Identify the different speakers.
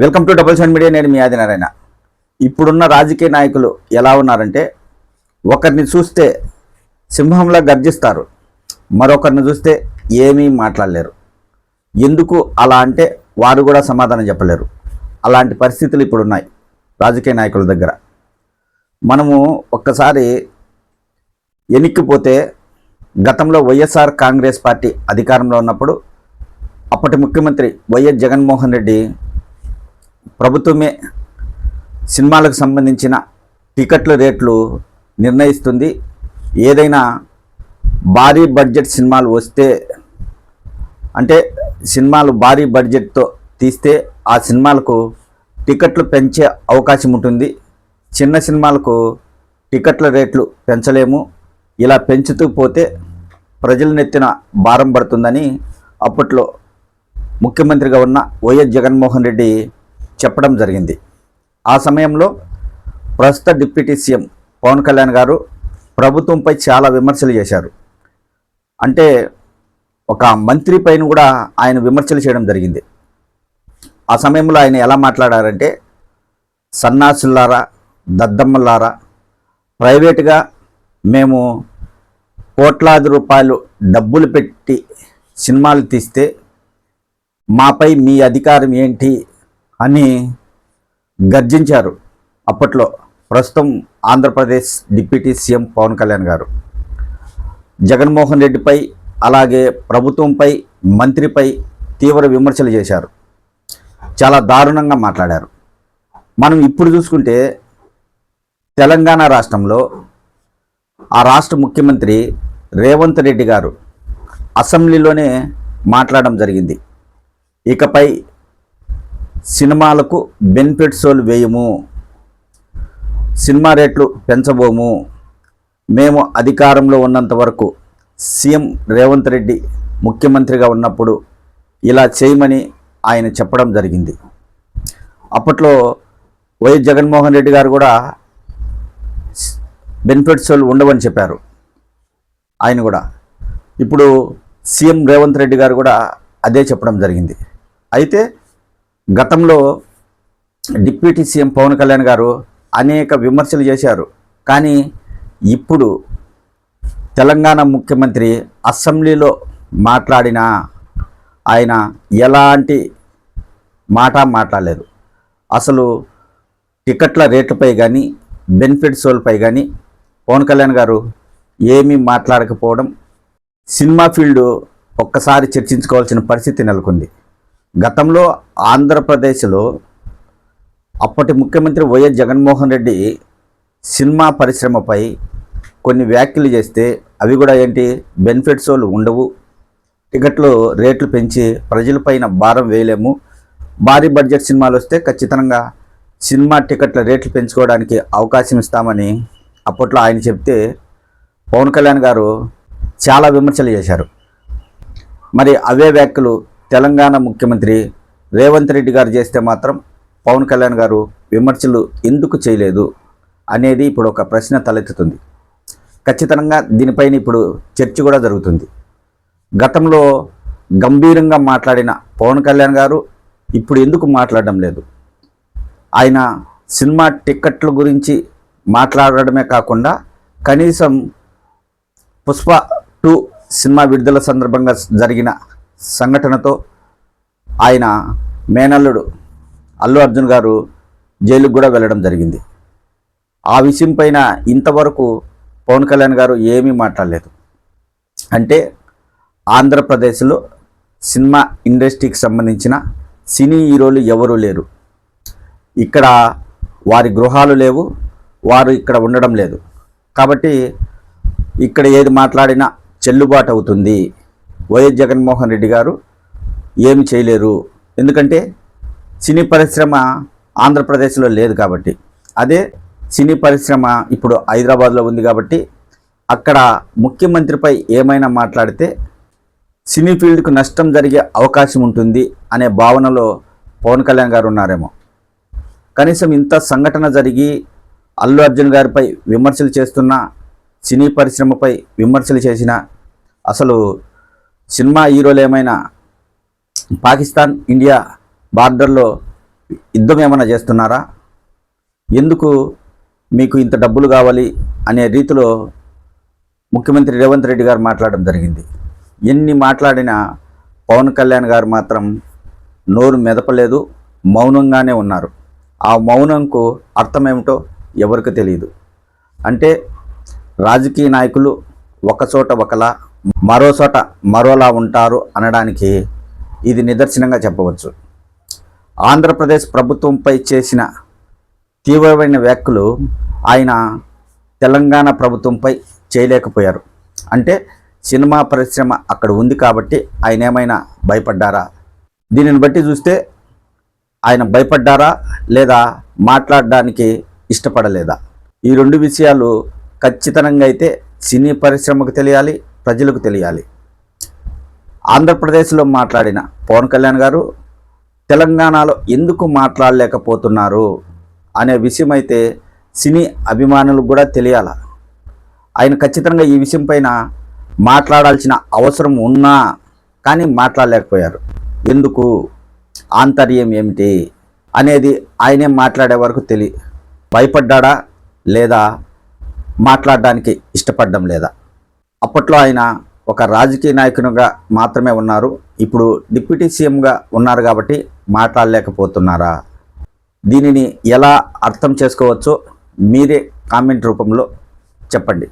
Speaker 1: Welcome to double seven media. నేను మీ ఆదినారాయణ. ఇప్పుడున్న రాజకీయ నాయకులు ఎలా ఉన్నారంటే, ఒకరిని చూస్తే సింహంలా గర్జిస్తారు, మరొకరిని చూస్తే ఏమీ మాట్లాడలేరు. ఎందుకు అలా అంటే వారు కూడా సమాధానం చెప్పలేరు. అలాంటి పరిస్థితులు ఇప్పుడున్నాయి రాజకీయ నాయకుల దగ్గర. మనము ఒక్కసారి ఎన్నిక్కిపోతే, గతంలో వైఎస్ఆర్ కాంగ్రెస్ పార్టీ అధికారంలో ఉన్నప్పుడు అప్పటి ముఖ్యమంత్రి వైఎస్ జగన్మోహన్ రెడ్డి ప్రభుత్వమే సినిమాలకు సంబంధించిన టికెట్ల రేట్లు నిర్ణయిస్తుంది. ఏదైనా భారీ బడ్జెట్ సినిమాలు వస్తే, అంటే సినిమాలు భారీ బడ్జెట్తో తీస్తే ఆ సినిమాలకు టికెట్లు పెంచే అవకాశం ఉంటుంది. చిన్న సినిమాలకు టికెట్ల రేట్లు పెంచలేము, ఇలా పెంచుతూ పోతే ప్రజల నెత్తిన భారం పడుతుందని అప్పట్లో ముఖ్యమంత్రిగా ఉన్న వైఎస్ జగన్మోహన్ రెడ్డి చెప్పడం జరిగింది. ఆ సమయంలో ప్రస్తుత డిప్యూటీ సీఎం పవన్ కళ్యాణ్ గారు ప్రభుత్వంపై చాలా విమర్శలు చేశారు. అంటే ఒక మంత్రి పైన కూడా ఆయన విమర్శలు చేయడం జరిగింది. ఆ సమయంలో ఆయన ఎలా మాట్లాడారంటే, సన్నాసులారా, దద్దమ్మలారా, ప్రైవేటుగా మేము కోట్లాది రూపాయలు డబ్బులు పెట్టి సినిమాలు తీస్తే మాపై మీ అధికారం ఏంటి అని గర్జించారు అప్పట్లో ప్రస్తుతం ఆంధ్రప్రదేశ్ డిప్యూటీ సీఎం పవన్ కళ్యాణ్ గారు. జగన్మోహన్ రెడ్డిపై, అలాగే ప్రభుత్వంపై, మంత్రిపై తీవ్ర విమర్శలు చేశారు. చాలా దారుణంగా మాట్లాడారు. మనం ఇప్పుడు చూసుకుంటే తెలంగాణ రాష్ట్రంలో ఆ రాష్ట్ర ముఖ్యమంత్రి రేవంత్ రెడ్డి గారు అసెంబ్లీలోనే మాట్లాడడం జరిగింది. ఇకపై సినిమాలకు బెనిఫిట్ షోలు వేయము, సినిమా రేట్లు పెంచబోము, మేము అధికారంలో ఉన్నంత వరకు, సీఎం రేవంత్ రెడ్డి ముఖ్యమంత్రిగా ఉన్నప్పుడు ఇలా చేయమని ఆయన చెప్పడం జరిగింది. అప్పట్లో వైఎస్ జగన్మోహన్ రెడ్డి గారు కూడా బెనిఫిట్ షోలు ఉండవని చెప్పారు ఆయన కూడా. ఇప్పుడు సీఎం రేవంత్ రెడ్డి గారు కూడా అదే చెప్పడం జరిగింది. అయితే గతంలో డిప్యూటీ సీఎం పవన్ కళ్యాణ్ గారు అనేక విమర్శలు చేశారు. కానీ ఇప్పుడు తెలంగాణ ముఖ్యమంత్రి అసెంబ్లీలో మాట్లాడినా ఆయన ఎలాంటి మాట మాట్లాడలేదు. అసలు టికెట్ల రేట్లపై కానీ, బెనిఫిట్ షోలపై కానీ పవన్ కళ్యాణ్ గారు ఏమీ మాట్లాడకపోవడం సినిమా ఫీల్డ్ ఒక్కసారి చర్చించుకోవాల్సిన పరిస్థితి నెలకొంది. గతంలో ఆంధ్రప్రదేశ్లో అప్పటి ముఖ్యమంత్రి వైఎస్ జగన్మోహన్ రెడ్డి సినిమా పరిశ్రమపై కొన్ని వ్యాఖ్యలు చేస్తే, అవి కూడా ఏంటి, బెనిఫిట్ షోలు ఉండవు, టికెట్లు రేట్లు పెంచి ప్రజలపైన భారం వేయలేము, భారీ బడ్జెట్ సినిమాలు వస్తే ఖచ్చితంగా సినిమా టికెట్ల రేట్లు పెంచుకోవడానికి అవకాశం ఇస్తామని అప్పట్లో ఆయన చెప్తే పవన్ కళ్యాణ్ గారు చాలా విమర్శలు చేశారు. మరి అవే వ్యాఖ్యలు తెలంగాణ ముఖ్యమంత్రి రేవంత్ రెడ్డి గారు చేస్తే మాత్రం పవన్ కళ్యాణ్ గారు విమర్శలు ఎందుకు చేయలేదు అనేది ఇప్పుడు ఒక ప్రశ్న తలెత్తుతుంది. ఖచ్చితంగా దీనిపైన ఇప్పుడు చర్చ కూడా జరుగుతుంది. గతంలో గంభీరంగా మాట్లాడిన పవన్ కళ్యాణ్ గారు ఇప్పుడు ఎందుకు మాట్లాడడం లేదు? ఆయన సినిమా టిక్కెట్ల గురించి మాట్లాడడమే కాకుండా, కనీసం పుష్ప 2 సినిమా విడుదల సందర్భంగా జరిగిన సంఘటనతో ఆయన మేనల్లుడు అల్లు అర్జున్ గారు జైలుకు కూడా వెళ్ళడం జరిగింది. ఆ విషయం పైన ఇంతవరకు పవన్ కళ్యాణ్ గారు ఏమీ మాట్లాడలేదు. అంటే ఆంధ్రప్రదేశ్లో సినిమా ఇండస్ట్రీకి సంబంధించిన సినీ హీరోలు ఎవరూ లేరు. ఇక్కడ వారి గృహాలు లేవు, వారు ఇక్కడ ఉండడం లేదు. కాబట్టి ఇక్కడ ఏది మాట్లాడినా చెల్లుబాటు అవుతుంది. వైఎస్ జగన్మోహన్ రెడ్డి గారు ఏమి చేయలేరు, ఎందుకంటే సినీ పరిశ్రమ ఆంధ్రప్రదేశ్లో లేదు కాబట్టి. అదే సినీ పరిశ్రమ ఇప్పుడు హైదరాబాద్లో ఉంది కాబట్టి అక్కడ ముఖ్యమంత్రిపై ఏమైనా మాట్లాడితే సినీ ఫీల్డ్కు నష్టం జరిగే అవకాశం ఉంటుంది అనే భావనలో పవన్ కళ్యాణ్ గారు ఉన్నారేమో. కనీసం ఇంత సంఘటన జరిగి అల్లు అర్జున్ గారిపై విమర్శలు చేస్తున్న, సినీ పరిశ్రమపై విమర్శలు చేసిన, అసలు సినిమా హీరోలు ఏమైనా పాకిస్తాన్ ఇండియా బార్డర్లో యుద్ధం ఏమైనా చేస్తున్నారా? ఎందుకు మీకు ఇంత డబ్బులు కావాలి అనే రీతిలో ముఖ్యమంత్రి రేవంత్ రెడ్డి గారు మాట్లాడడం జరిగింది. ఎన్ని మాట్లాడినా పవన్ కళ్యాణ్ గారు మాత్రం నోరు మెదపలేదు, మౌనంగానే ఉన్నారు. ఆ మౌనంకు అర్థమేమిటో ఎవరికి తెలియదు. అంటే రాజకీయ నాయకులు ఒకచోట ఒకలా మరోచోట మరోలా ఉంటారు అనడానికి ఇది నిదర్శనంగా చెప్పవచ్చు. ఆంధ్రప్రదేశ్ ప్రభుత్వంపై చేసిన తీవ్రమైన వ్యాఖ్యలు ఆయన తెలంగాణ ప్రభుత్వంపై చేయలేకపోయారు. అంటే సినిమా పరిశ్రమ అక్కడ ఉంది కాబట్టి ఆయన ఏమైనా భయపడ్డారా? దీనిని బట్టి చూస్తే ఆయన భయపడ్డారా లేదా మాట్లాడడానికి ఇష్టపడలేదా? ఈ రెండు విషయాలు ఖచ్చితంగా అయితే సినీ పరిశ్రమకు తెలియాలి, ప్రజలకు తెలియాలి. ఆంధ్రప్రదేశ్లో మాట్లాడిన పవన్ కళ్యాణ్ గారు తెలంగాణలో ఎందుకు మాట్లాడలేకపోతున్నారు అనే విషయం అయితే సినీ అభిమానులకు కూడా తెలియాల. ఆయన ఖచ్చితంగా ఈ విషయం పైన మాట్లాడాల్సిన అవసరం ఉన్నా కానీ మాట్లాడలేకపోయారు. ఎందుకు, ఆంతర్యం ఏమిటి అనేది ఆయనే మాట్లాడే వరకు భయపడ్డా లేదా మాట్లాడడానికి ఇష్టపడడం లేదా? అప్పట్లో ఆయన ఒక రాజకీయ నాయకునిగా మాత్రమే ఉన్నారు, ఇప్పుడు డిప్యూటీ సీఎంగా ఉన్నారు కాబట్టి మాట్లాడలేకపోతున్నారా? దీనిని ఎలా అర్థం చేసుకోవచ్చో మీరే కామెంట్ రూపంలో చెప్పండి.